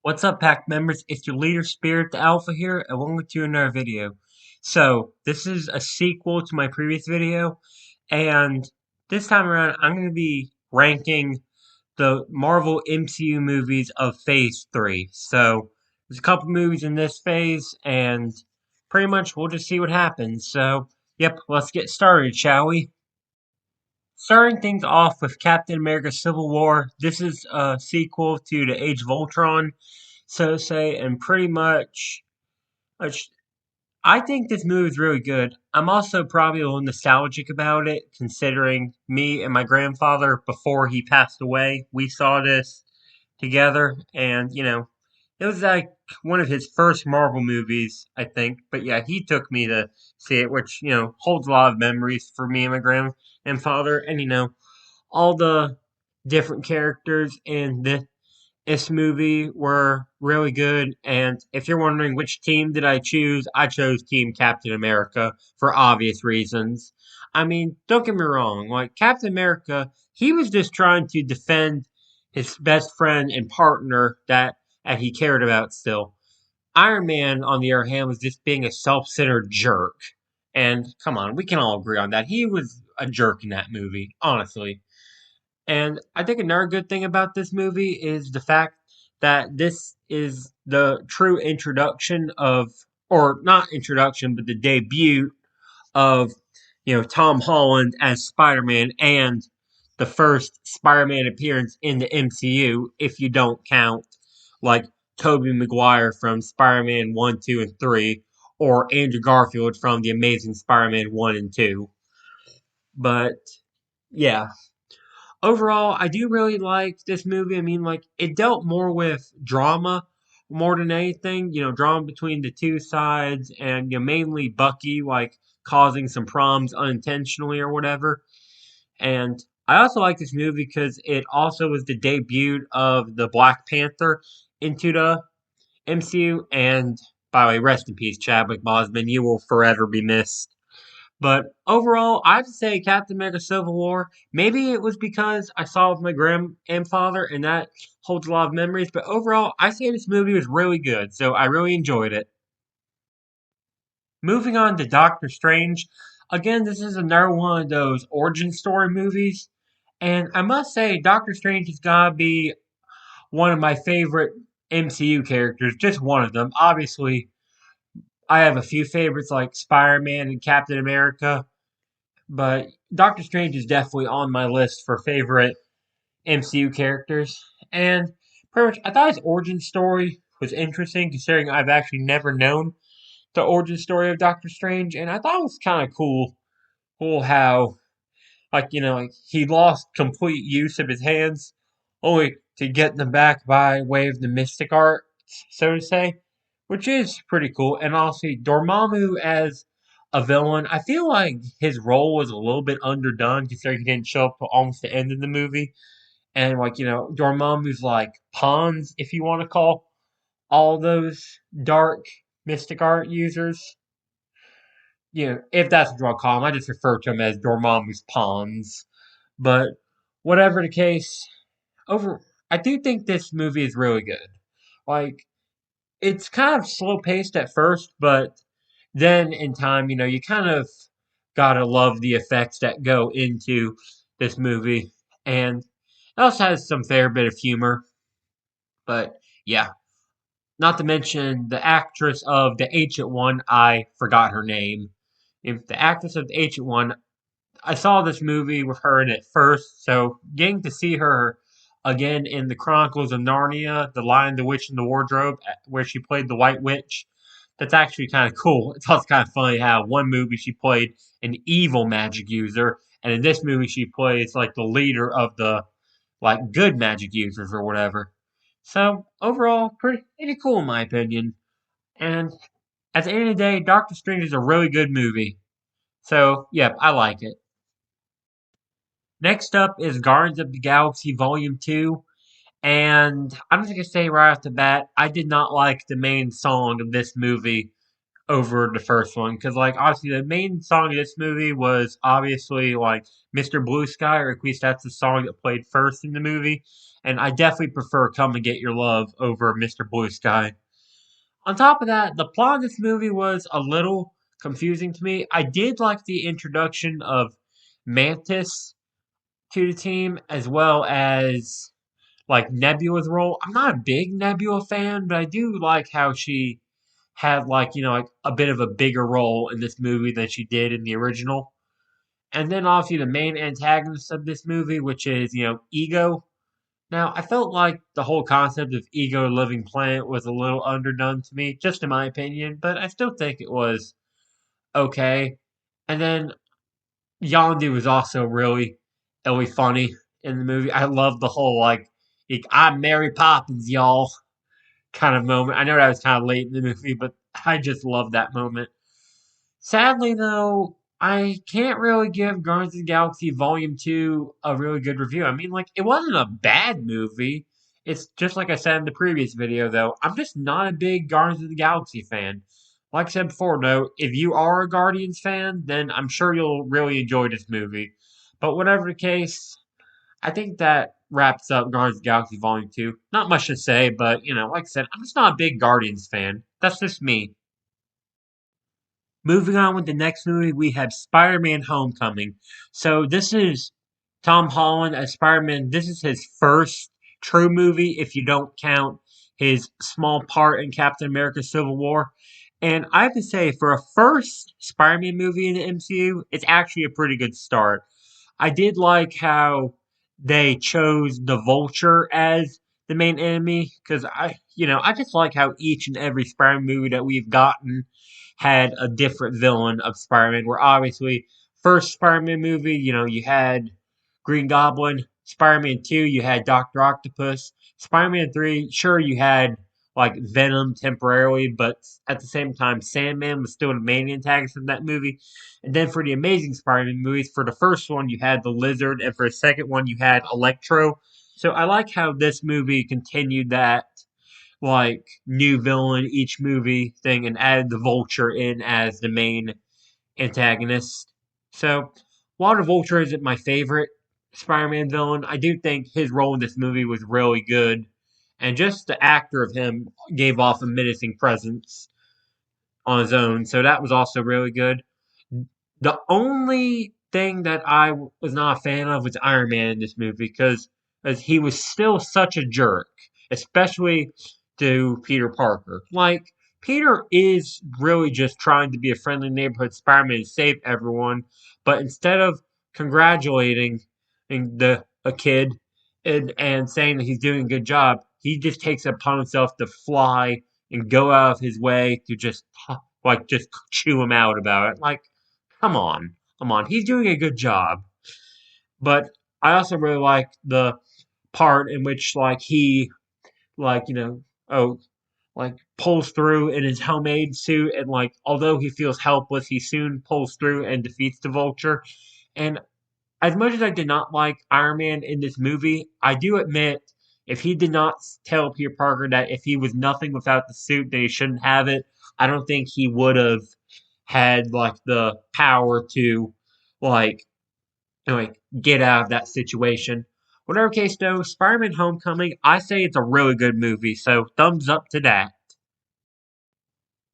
What's up, pack members? It's your leader, Spirit the Alpha here, and welcome to another video. So, this is a sequel to my previous video, and this time around, I'm going to be ranking the Marvel MCU movies of Phase 3. So, there's a couple movies in this phase, and pretty much we'll just see what happens. So, yep, let's get started, shall we? Starting things off with Captain America Civil War, this is a sequel to the Age of Ultron, so to say, and pretty much, uh, I think this movie is really good. I'm also probably a little nostalgic about it, considering me and my grandfather, before he passed away, we saw this together, and, it was like one of his first Marvel movies, I think. But yeah, he took me to see it, which, holds a lot of memories for me and my grandfather, and, all the different characters in this movie were really good. And if you're wondering which team did I choose, I chose Team Captain America for obvious reasons. I mean, don't get me wrong, like Captain America, he was just trying to defend his best friend and partner that he cared about still. Iron Man, on the other hand, was just being a self-centered jerk. And come on, we can all agree on that. He was a jerk in that movie, honestly. And I think another good thing about this movie is the fact that this is the true introduction of, or not introduction, but the debut of, Tom Holland as Spider-Man and the first Spider-Man appearance in the MCU, if you don't count, like, Tobey Maguire from Spider-Man 1, 2, and 3, or Andrew Garfield from The Amazing Spider-Man 1 and 2. But, yeah, overall, I do really like this movie. I mean, like, it dealt more with drama more than anything, drama between the two sides, and, mainly Bucky, like, causing some problems unintentionally or whatever. And I also like this movie because it also was the debut of the Black Panther into the MCU. And by the way, rest in peace, Chadwick Boseman. You will forever be missed. But overall, I'd say Captain America Civil War. Maybe it was because I saw it with my grandfather and that holds a lot of memories. But overall, I say this movie was really good. So I really enjoyed it. Moving on to Doctor Strange. Again, this is another one of those origin story movies. And I must say, Doctor Strange has got to be one of my favorite MCU characters. Just one of them. Obviously, I have a few favorites like Spider Man and Captain America. But Doctor Strange is definitely on my list for favorite MCU characters. And pretty much, I thought his origin story was interesting, considering I've actually never known the origin story of Doctor Strange, and I thought it was kind of cool how, like, like he lost complete use of his hands, only to get them back by way of the mystic art, so to say, which is pretty cool. And also Dormammu as a villain, I feel like his role was a little bit underdone considering he didn't show up till almost the end of the movie. And like, Dormammu's like pawns, if you want to call all those dark mystic art users. If that's what you want to call them, I just refer to them as Dormammu's pawns. But whatever the case, over I do think this movie is really good. Like, it's kind of slow paced at first, but then in time, you kind of gotta love the effects that go into this movie. And it also has some fair bit of humor. But yeah. Not to mention the actress of the Ancient One, I forgot her name. If the actress of the Ancient One, I saw this movie with her in it first, so getting to see her again in the Chronicles of Narnia, The Lion, the Witch, and the Wardrobe, where she played the White Witch, that's actually kind of cool. It's also kind of funny how one movie she played an evil magic user, and in this movie she plays like the leader of the like good magic users or whatever. So overall, pretty cool in my opinion. And at the end of the day, Doctor Strange is a really good movie. So, yep, I like it. Next up is Guardians of the Galaxy Volume 2. And I'm just going to say right off the bat, I did not like the main song of this movie, over the first one because, like, obviously the main song of this movie was obviously like Mr. Blue Sky, or at least that's the song that played first in the movie. And I definitely prefer "Come and Get Your Love" over Mr. Blue Sky. On top of that, the plot of this movie was a little confusing to me. I did like the introduction of Mantis to the team, as well as like Nebula's role. I'm not a big Nebula fan, but I do like how she had like, like a bit of a bigger role in this movie than she did in the original. And then obviously the main antagonist of this movie, which is, Ego. Now, I felt like the whole concept of Ego Living Planet was a little underdone to me, just in my opinion, but I still think it was okay. And then Yondu was also really funny in the movie. I love the whole I'm Mary Poppins, y'all kind of moment. I know that was kind of late in the movie, but I just love that moment. Sadly, though, I can't really give Guardians of the Galaxy Volume 2 a really good review. I mean, like, it wasn't a bad movie. It's just like I said in the previous video, though, I'm just not a big Guardians of the Galaxy fan. Like I said before, though, if you are a Guardians fan, then I'm sure you'll really enjoy this movie. But whatever the case, I think that wraps up Guardians of the Galaxy Volume 2. Not much to say, but, like I said, I'm just not a big Guardians fan. That's just me. Moving on with the next movie, we have Spider-Man Homecoming. So this is Tom Holland as Spider-Man. This is his first true movie, if you don't count his small part in Captain America Civil War. And I have to say, for a first Spider-Man movie in the MCU, it's actually a pretty good start. I did like how they chose the Vulture as the main enemy because I just like how each and every Spider-Man movie that we've gotten had a different villain of Spider-Man. Where obviously, first Spider-Man movie, you had Green Goblin. Spider-Man 2, you had Doctor Octopus. Spider-Man 3, sure, you had like Venom temporarily, but at the same time, Sandman was still the main antagonist in that movie. And then for the Amazing Spider-Man movies, for the first one, you had the Lizard, and for the second one, you had Electro. So I like how this movie continued that like new villain each movie thing and added the Vulture in as the main antagonist. So while the Vulture isn't my favorite Spider-Man villain, I do think his role in this movie was really good, and just the actor of him gave off a menacing presence on his own. So that was also really good. The only thing that I was not a fan of was Iron Man in this movie because he was still such a jerk, especially to Peter Parker. Like, Peter is really just trying to be a friendly neighborhood Spider-Man and save everyone, but instead of congratulating a kid and saying that he's doing a good job, he just takes it upon himself to fly and go out of his way to just chew him out about it. Like, come on, come on. He's doing a good job. But I also really like the part in which he like, oh, like pulls through in his homemade suit and although he feels helpless, he soon pulls through and defeats the Vulture. And as much as I did not like Iron Man in this movie, I do admit if he did not tell Peter Parker that if he was nothing without the suit, that he shouldn't have it, I don't think he would have had the power to like get out of that situation. Whatever case though, Spider-Man Homecoming, I say it's a really good movie, so thumbs up to that.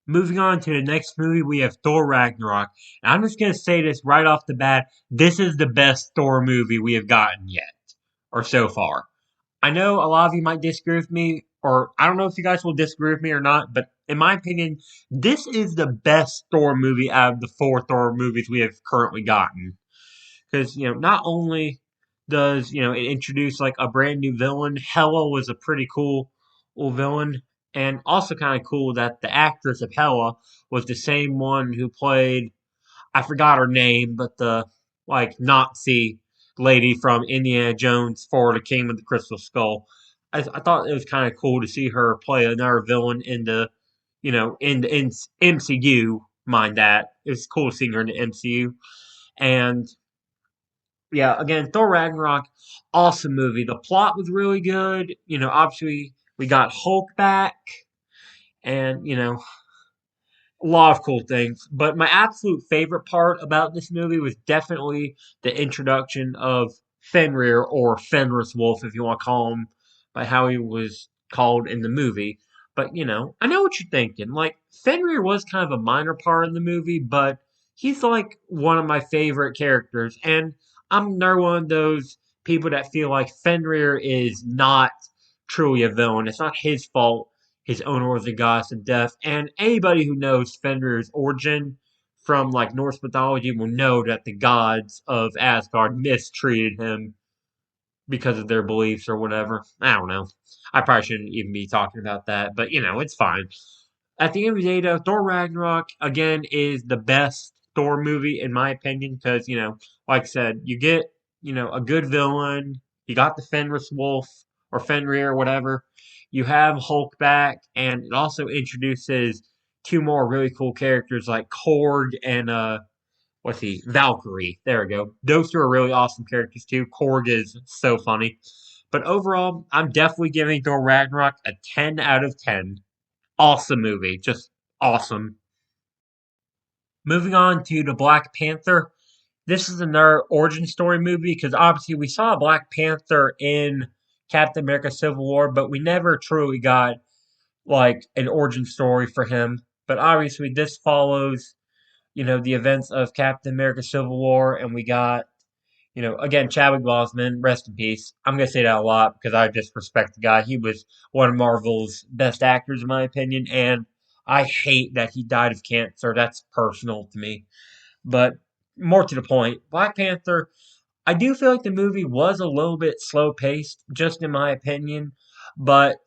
Moving on to the next movie, we have Thor Ragnarok. And I'm just gonna say this right off the bat, this is the best Thor movie we have gotten yet, or so far. I know a lot of you might disagree with me, or I don't know if you guys will disagree with me or not, but in my opinion, this is the best Thor movie out of the four Thor movies we have currently gotten. Because, not only does, it introduce a brand new villain, Hela was a pretty cool villain, and also kind of cool that the actress of Hela was the same one who played, I forgot her name, but the Nazi lady from Indiana Jones for the King of the Crystal Skull. I thought it was kind of cool to see her play another villain in MCU. Mind that it was cool seeing her in the MCU. And yeah, again, Thor Ragnarok, awesome movie. The plot was really good. Obviously we got Hulk back, and a lot of cool things. But my absolute favorite part about this movie was definitely the introduction of Fenrir, or Fenris Wolf, if you want to call him by how he was called in the movie. But I know what you're thinking. Like Fenrir was kind of a minor part in the movie, but he's like one of my favorite characters, and I'm another one of those people that feel like Fenrir is not truly a villain. It's not his fault his owner was a goddess of death. And anybody who knows Fenrir's origin from like Norse mythology will know that the gods of Asgard mistreated him because of their beliefs or whatever. I don't know. I probably shouldn't even be talking about that, but it's fine. At the end of the day, though, Thor Ragnarok again is the best Thor movie in my opinion because like I said, you get a good villain. You got the Fenris Wolf or Fenrir or whatever. You have Hulk back, and it also introduces two more really cool characters like Korg and what's he? Valkyrie. There we go. Those two are really awesome characters too. Korg is so funny. But overall, I'm definitely giving Thor Ragnarok a 10 out of 10. Awesome movie. Just awesome. Moving on to the Black Panther. This is another origin story movie because obviously we saw Black Panther in Captain America Civil War, but we never truly got like an origin story for him. But obviously this follows, the events of Captain America Civil War, and we got, again, Chadwick Boseman, rest in peace. I'm going to say that a lot because I just respect the guy. He was one of Marvel's best actors, in my opinion, and I hate that he died of cancer. That's personal to me. But more to the point, Black Panther, I do feel like the movie was a little bit slow paced, just in my opinion. But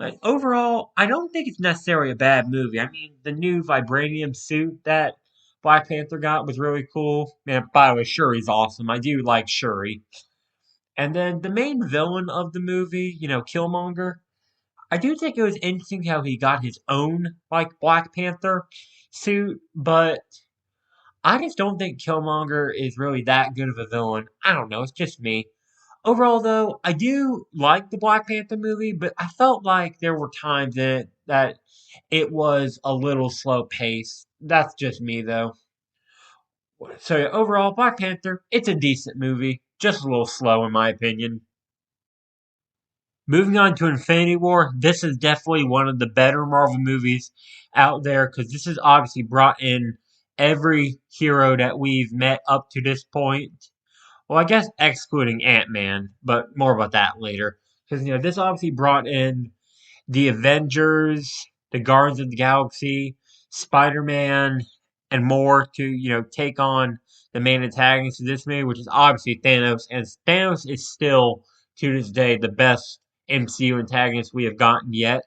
like overall, I don't think it's necessarily a bad movie. I mean, the new vibranium suit that Black Panther got was really cool. Man, by the way, Shuri's awesome. I do like Shuri. And then the main villain of the movie, Killmonger, I do think it was interesting how he got his own like Black Panther suit, but I just don't think Killmonger is really that good of a villain. I don't know, it's just me. Overall, though, I do like the Black Panther movie, but I felt like there were times in it that it was a little slow paced. That's just me, though. So, yeah, overall, Black Panther, it's a decent movie, just a little slow, in my opinion. Moving on to Infinity War, this is definitely one of the better Marvel movies out there because this has obviously brought in every hero that we've met up to this point. Well, I guess excluding Ant Man, but more about that later. Because this obviously brought in the Avengers, the Guardians of the Galaxy, Spider Man, and more to take on the main antagonist of this movie, which is obviously Thanos. And Thanos is still to this day the best MCU antagonist we have gotten yet.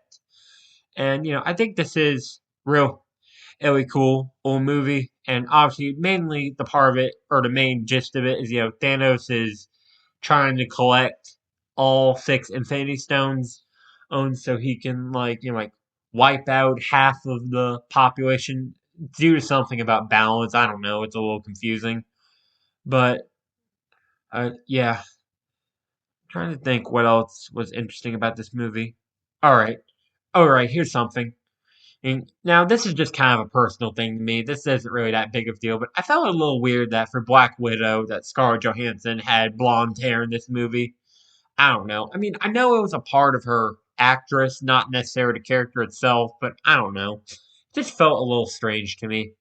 And I think this is really cool old movie. And obviously, mainly the part of it, or the main gist of it, is Thanos is trying to collect all six Infinity Stones, so he can like wipe out half of the population due to something about balance. I don't know. It's a little confusing, but yeah. I'm trying to think what else was interesting about this movie. All right. Here's something. And now, this is just kind of a personal thing to me. This isn't really that big of a deal, but I felt a little weird that for Black Widow, that Scarlett Johansson had blonde hair in this movie. I don't know. I mean, I know it was a part of her actress, not necessarily the character itself, but I don't know. It just felt a little strange to me.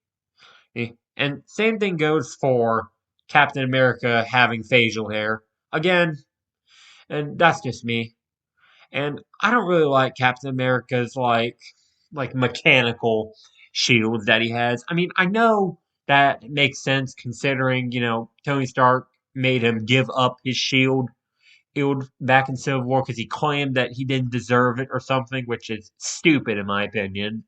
And same thing goes for Captain America having facial hair. Again, and that's just me. And I don't really like Captain America's like mechanical shields that he has. I mean, I know that makes sense considering, Tony Stark made him give up his shield back in Civil War because he claimed that he didn't deserve it or something, which is stupid in my opinion.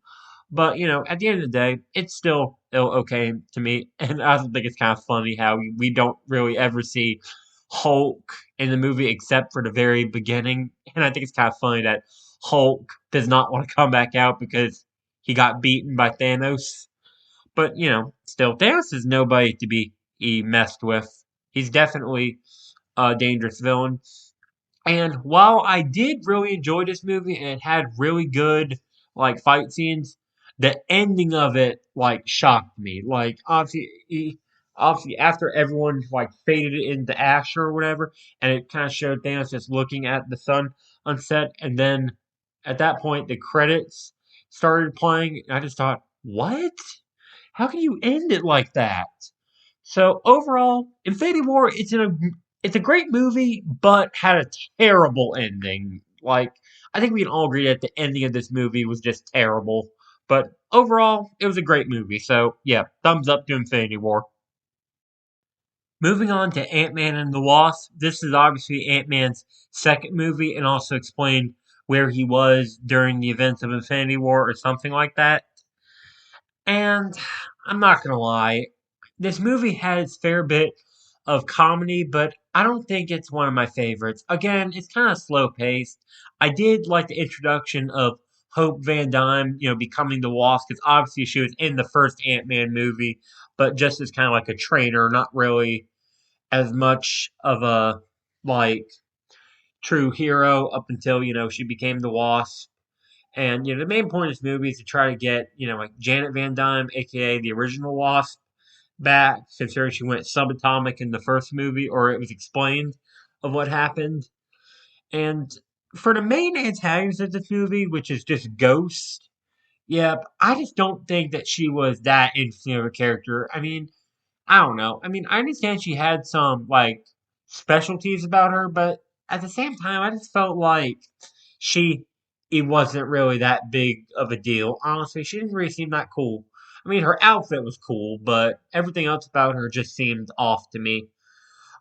But at the end of the day, it's still okay to me, and I also think it's kind of funny how we don't really ever see Hulk in the movie except for the very beginning, and I think it's kind of funny that Hulk does not want to come back out because he got beaten by Thanos. But still, Thanos is nobody to be messed with. He's definitely a dangerous villain. And while I did really enjoy this movie and it had really good like fight scenes, the ending of it like shocked me. Like obviously after everyone like faded into ash or whatever, and it kind of showed Thanos just looking at the sun unset, and then at that point the credits started playing, and I just thought, what? How can you end it like that? So overall, Infinity War it's a great movie, but had a terrible ending. Like I think we can all agree that the ending of this movie was just terrible. But overall, it was a great movie. So yeah, thumbs up to Infinity War. Moving on to Ant-Man and the Wasp. This is obviously Ant-Man's second movie, and also explained where he was during the events of Infinity War or something like that. And I'm not gonna lie, this movie had its fair bit of comedy, but I don't think it's one of my favorites. Again, it's kind of slow paced. I did like the introduction of Hope Van Dyne, becoming the Wasp, because obviously she was in the first Ant Man movie, but just as kind of like a trainer, not really as much of a like true hero up until she became the Wasp. And the main point of this movie is to try to get like Janet Van Dyne, aka the original Wasp, back, considering she went subatomic in the first movie, or it was explained of what happened. And for the main antagonist of this movie, which is just Ghost, yeah, I just don't think that she was that interesting of a character. I mean, I don't know. I mean, I understand she had some like specialties about her, but at the same time, I just felt like she it wasn't really that big of a deal. Honestly, she didn't really seem that cool. I mean, her outfit was cool, but everything else about her just seemed off to me.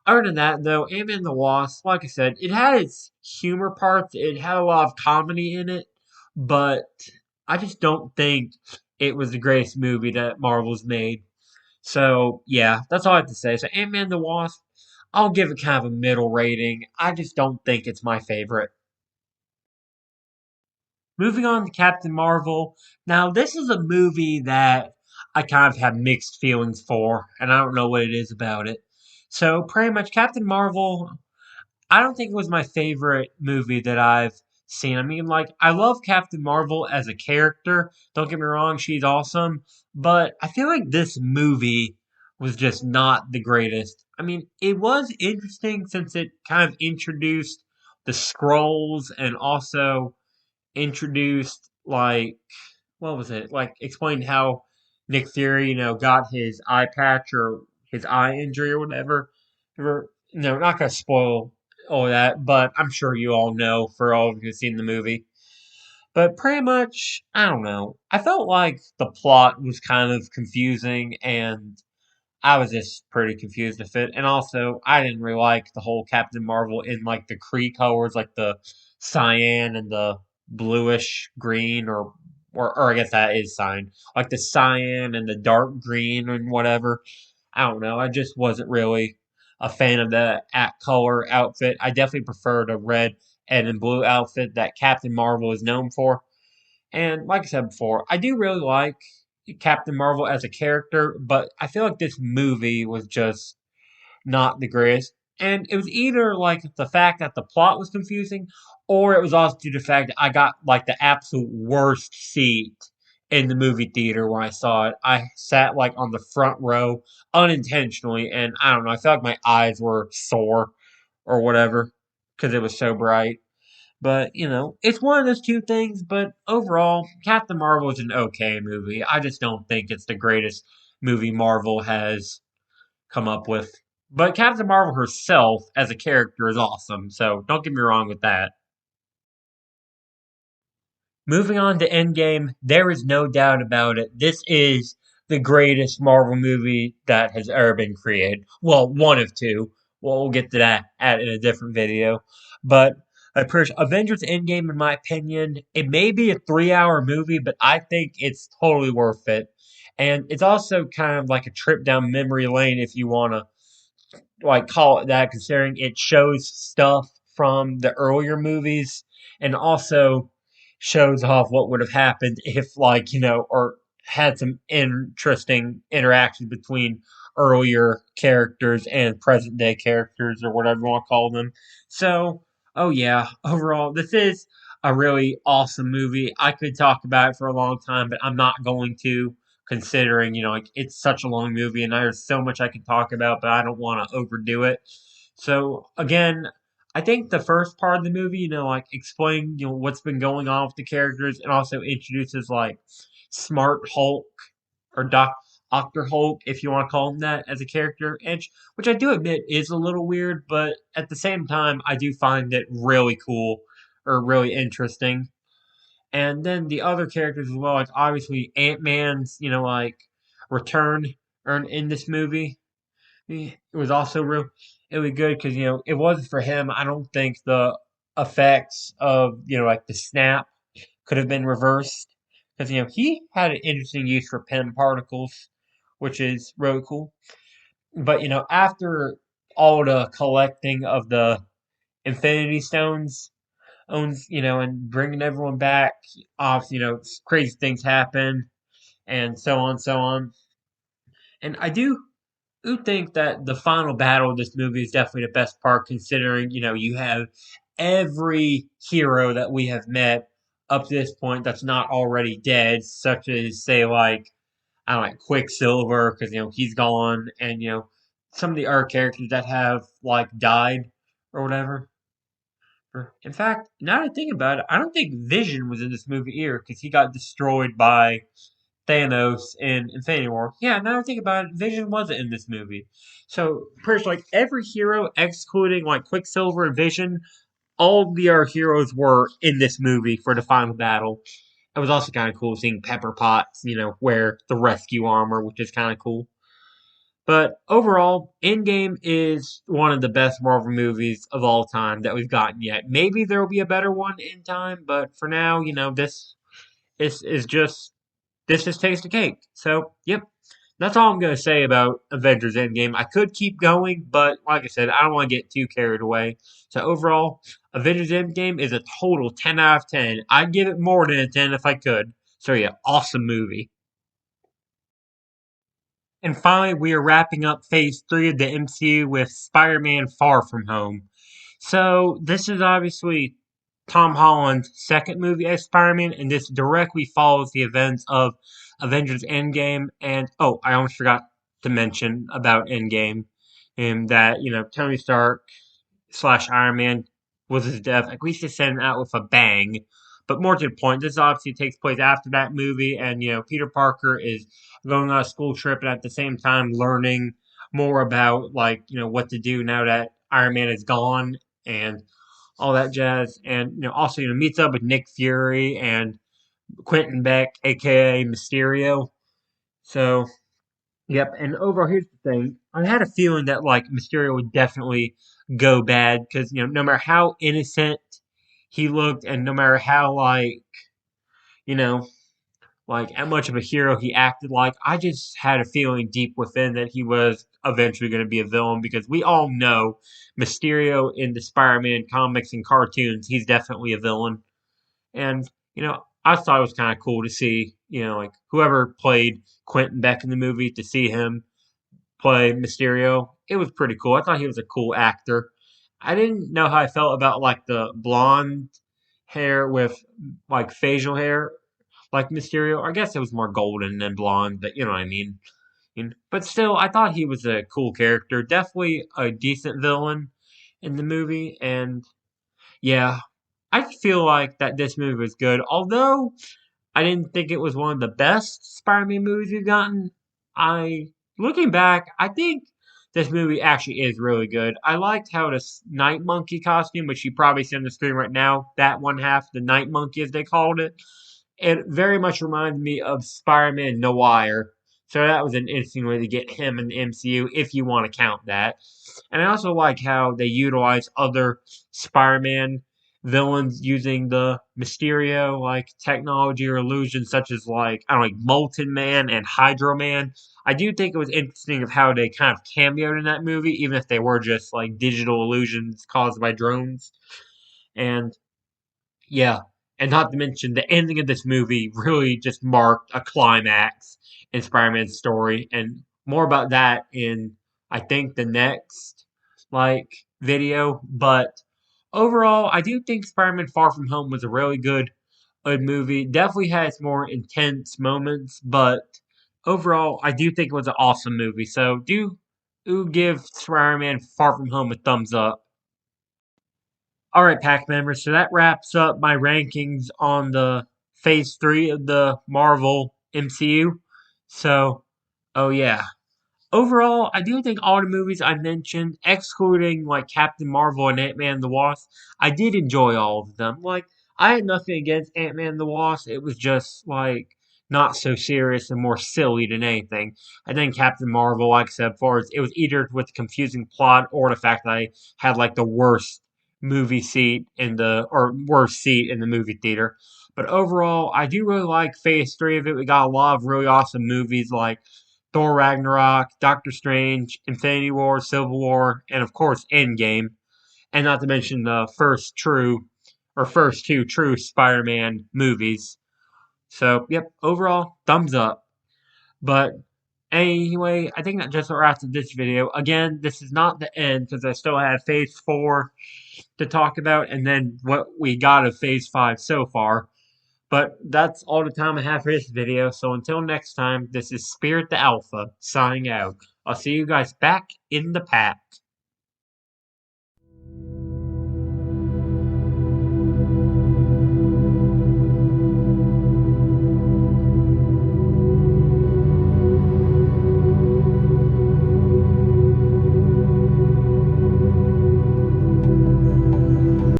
Other than that, though, Ant-Man and the Wasp, like I said, it had its humor parts. It had a lot of comedy in it, but I just don't think it was the greatest movie that Marvel's made. So yeah, that's all I have to say. So Ant-Man and the Wasp, I'll give it kind of a middle rating. I just don't think it's my favorite. Moving on to Captain Marvel. Now, this is a movie that I kind of have mixed feelings for, and I don't know what it is about it. So, pretty much, Captain Marvel, I don't think it was my favorite movie that I've seen. I mean, like, I love Captain Marvel as a character. Don't get me wrong, she's awesome. But I feel like this movie was just not the greatest. I mean, it was interesting since it kind of introduced the scrolls and also introduced like what was it? Like explained how Nick Fury, got his eye patch or his eye injury or whatever. No, not gonna spoil all that, but I'm sure you all know for all of you who've seen the movie. But pretty much, I don't know. I felt like the plot was kind of confusing and I was just pretty confused with it. And also, I didn't really like the whole Captain Marvel in like the Kree colors, like the cyan and the bluish green, or I guess that is cyan, like the cyan and the dark green and whatever. I don't know. I just wasn't really a fan of the at color outfit. I definitely prefer the red and blue outfit that Captain Marvel is known for. And like I said before, I do really like Captain Marvel as a character, but I feel like this movie was just not the greatest. And it was either like the fact that the plot was confusing, or it was also due to the fact that I got like the absolute worst seat in the movie theater when I saw it. I sat like on the front row unintentionally, and I don't know, I felt like my eyes were sore or whatever because it was so bright. But, it's one of those two things. But overall, Captain Marvel is an okay movie. I just don't think it's the greatest movie Marvel has come up with. But Captain Marvel herself as a character is awesome. So don't get me wrong with that. Moving on to Endgame, there is no doubt about it. This is the greatest Marvel movie that has ever been created. Well, one of two. Well, we'll get to that in a different video. But Avengers Endgame, in my opinion, it may be a 3 hour movie, but I think it's totally worth it. And it's also kind of like a trip down memory lane if you want to like call it that, considering it shows stuff from the earlier movies and also shows off what would have happened if like or had some interesting interactions between earlier characters and present day characters or whatever you want to call them. So oh yeah, overall this is a really awesome movie. I could talk about it for a long time, but I'm not going to, considering, like it's such a long movie and there's so much I could talk about, but I don't want to overdo it. So again, I think the first part of the movie, like explain, what's been going on with the characters and also introduces like Smart Hulk or Doctor Hulk, if you want to call him that, as a character, and which I do admit is a little weird, but at the same time, I do find it really cool or really interesting. And then the other characters as well, like obviously Ant Man's, like return in this movie. It was also real, it was good because if it wasn't for him, I don't think the effects of like the snap could have been reversed because he had an interesting use for pen particles, which is really cool. But after all the collecting of the Infinity Stones owns, and bringing everyone back, off, crazy things happen, and so on, so on. And I do think that the final battle of this movie is definitely the best part, considering you have every hero that we have met up to this point that's not already dead, such as say like I don't know, like Quicksilver because he's gone, and some of the other characters that have like died or whatever. In fact, now that I think about it, I don't think Vision was in this movie either because he got destroyed by Thanos in Infinity War. Yeah, now I think about it, Vision wasn't in this movie. So pretty much like every hero, excluding like Quicksilver and Vision, all the other heroes were in this movie for the final battle. It was also kind of cool seeing Pepper Potts, wear the rescue armor, which is kind of cool. But overall, Endgame is one of the best Marvel movies of all time that we've gotten yet. Maybe there will be a better one in time, but for now, is just this just takes the cake. So, yep, that's all I'm going to say about Avengers Endgame. I could keep going, but like I said, I don't want to get too carried away. So, overall, Avengers Endgame is a total 10 out of 10. I'd give it more than a 10 if I could. So, yeah, awesome movie. And finally, we are wrapping up phase three of the MCU with Spider Man Far From Home. So, this is obviously Tom Holland's second movie as Spider Man, and this directly follows the events of Avengers Endgame. And, oh, I almost forgot to mention about Endgame, and that, Tony Stark slash Iron Man was his death. At least they sent it out with a bang. But more to the point, this obviously takes place after that movie, and Peter Parker is going on a school trip, and at the same time learning more about like what to do now that Iron Man is gone and all that jazz, and also meets up with Nick Fury and Quentin Beck, aka Mysterio. So yep, and overall, here's the thing. I had a feeling that like Mysterio would definitely go bad because no matter how innocent he looked, and no matter how you know like how much of a hero he acted like, I just had a feeling deep within that he was eventually going to be a villain because we all know Mysterio in the Spider-Man comics and cartoons, he's definitely a villain. And I thought it was kind of cool to see like whoever played Quentin Beck in the movie to see him play Mysterio. It was pretty cool. I thought he was a cool actor. I didn't know how I felt about like the blonde hair with like facial hair like Mysterio. I guess it was more golden than blonde, but you know what I mean. But still, I thought he was a cool character. Definitely a decent villain in the movie. And yeah, I feel like that this movie was good. Although I didn't think it was one of the best Spider-Man movies we've gotten. Looking back, I think this movie actually is really good. I liked how this Night Monkey costume, which you probably see on the screen right now, that one half, the Night Monkey as they called it very much reminded me of Spider-Man Noir. So that was an interesting way to get him in the MCU, if you want to count that. And I also like how they utilize other Spider-Man villains using the Mysterio like technology or illusions, such as like I don't know, like Molten Man and Hydro Man. I do think it was interesting of how they kind of cameoed in that movie, even if they were just like digital illusions caused by drones. And yeah, and not to mention the ending of this movie really just marked a climax in Spider-Man's story, and more about that in I think the next like video. But Overall, I do think Spider-Man Far From Home was a really good movie. Definitely has more intense moments, but overall, I do think it was an awesome movie. So do give Spider-Man Far From Home a thumbs up. All right, pack members. So that wraps up my rankings on the Phase 3 of the Marvel MCU. So, oh yeah. Overall, I do think all the movies I mentioned, excluding like Captain Marvel and Ant-Man and the Wasp, I did enjoy all of them. Like, I had nothing against Ant-Man and the Wasp. It was just like not so serious and more silly than anything. And then Captain Marvel, like I said before, it was either with the confusing plot or the fact that I had like the worst movie seat in the or worst seat in the movie theater. But overall, I do really like Phase 3 of it. We got a lot of really awesome movies like Thor Ragnarok, Doctor Strange, Infinity War, Civil War, and of course Endgame. And not to mention the first two true Spider-Man movies. So, yep, overall, thumbs up. But anyway, I think that just wraps up this video. Again, this is not the end because I still have Phase 4 to talk about and then what we got of Phase 5 so far. But that's all the time I have for this video. So until next time, this is Spirit the Alpha signing out. I'll see you guys back in the pack.